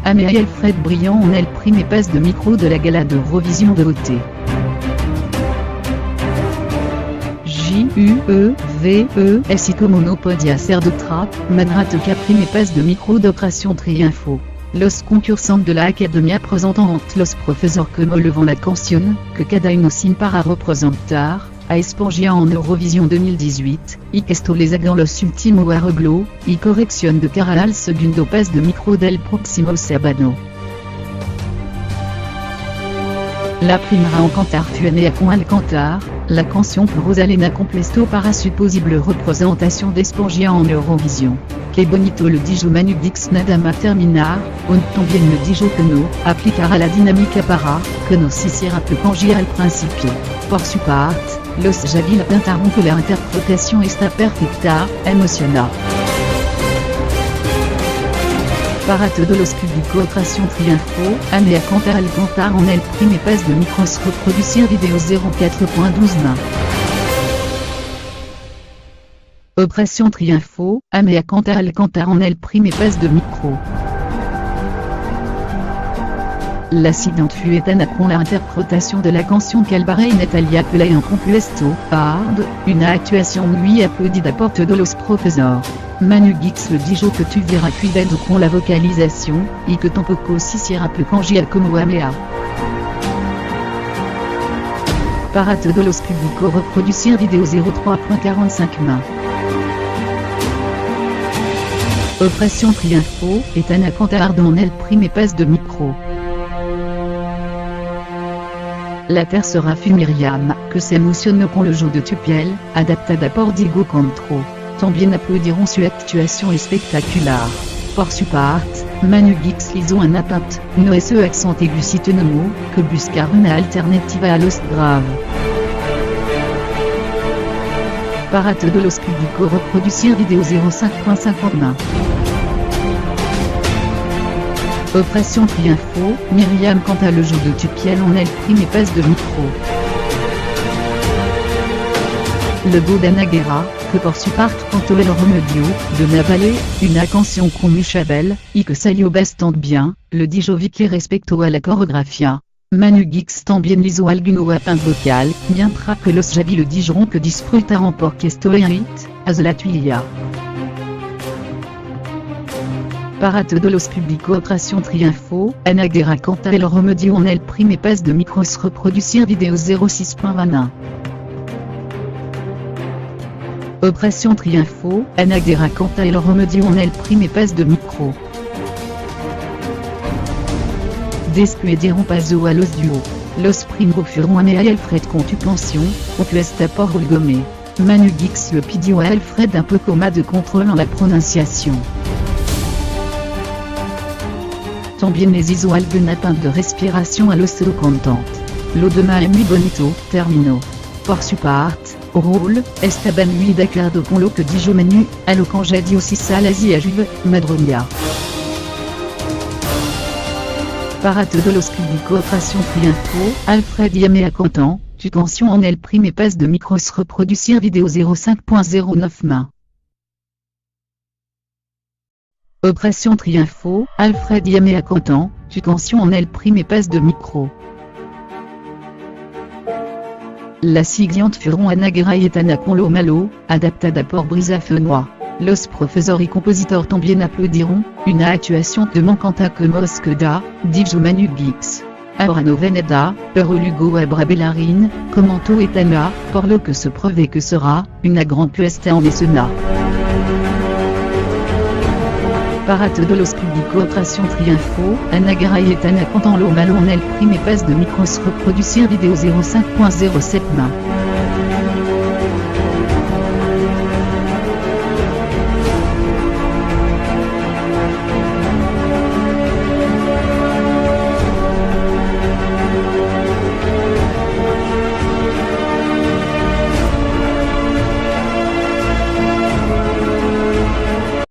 Amé et Alfred Briand en elle prime et passe de micro de la gala d'Eurovision de OT. J-U-E-V-E-S-I-Co Monopodia Serdotra, Madrate Caprime et passe de micro d'Opération Triunfo. Los concursantes de la Academia presentant los professeurs como le vent la canción, que cada uno sin para representar, a Espangia en Eurovision 2018, y que esto les hagan los últimos arreglos, y corrección de cara al segundo pass de micro del próximo sábado. La primera en cantar tuene a con al cantar, la canción por Rosalena complesto para su posible representación de Espangia en Eurovision. Que bonito le dijo Manu Guix nada más terminar, on también le dijo que no, aplicará la dinámica para, que no se hiciera que cangia al principio. Por su parte, los Javi apuntaron que la interpretación está perfecta, emociona. Para todos los públicos Opération Triunfo, Amé a cantar al cantar en el primer pass de micros reproducir vidéo 04.12 main. Opération Triunfo, Amé a cantar al cantar en el primer pass de micro. La siguiente fut con la interprétation de la canción Calvare y Natalia Pelay en compuesto, hard, una actuación muy applaudida por todos los professeurs. Manu Guix le dijo que tu verras cuidado con la vocalisation, y que tampoco se hiciera peu cangial como Amea. Para todos los públicos reproducir vidéo 03.45 main. Opération Triunfo, est un cantar en el primer pass de micro. La tercera fut Myriam, que s'émotionne con le jeu de Tupiel, adaptada por Diego Contro. También applaudiront su actuación espectacular. Por su parte, Manu Guix hizo un attempt, no ese accent aigu citenomo, que buscar una alternativa a los graves. Para todos los públicos reproducir vidéo 05.50 main. Opération Triunfo, Myriam canta le jeu de Tupiel en el primer pass de micro. Le go d'Ana Guerra, que por su parte cantó el remedio, de Navale, una canción con mucha belle, y que salió bastante bien, le dijo Vicky respecto a la coreografía. Manu Guix también hizo alguno apunte vocal, mientras que los Javi le dijeron que disfrutaron porque esto es un hit, as la tuya. Para todos los públicos Opération Triunfo, Ana Guerra canta el remedio en el primer pass de micros reproducir vidéo 06.21. Opération Triunfo, Ana Guerra canta el remedio en el primer pass de micro. Despidieron paso a los duos. Los primeros fueron Amé y Alfred con tu canción, compuesta por Olgomé. Manu Guix le pidió a Alfred un peu coma de contrôle en la prononciación. También les hizo alguna pinte de respiración a los cantantes. Lo demás es muy bonito, terminó. Por su parte, Raúl, estaba muy de acuerdo con lo que dijo Manu, a lo que ya dio si salas y a Juve, Madronia. Para todos los públicos Opération Triunfo, Alfred y Amé a cantant, tu canción en el primer pass de micros reproducir vidéo 05.09 main. Opération Triunfo, Alfred y Amé a cantant, tu canción en el primer pass de micro. La siguiente fueron Ana Guerra y Etana con lo malo, adaptada por Brisa Fenoy. Los professeurs y compositeurs también aplaudiront, una actuación de Mancanta como Esqueda, dijo Manu Guix. Ahora no veneda, pero luego habrá bailarín, comentó Etana, por lo que se pruebe que será, una gran puesta en escena. Para todos los públicos Opération Triunfo, Ana Guerra y Etana cantant lo malo en el primer pass de micros reproducir vidéo 05.07 main.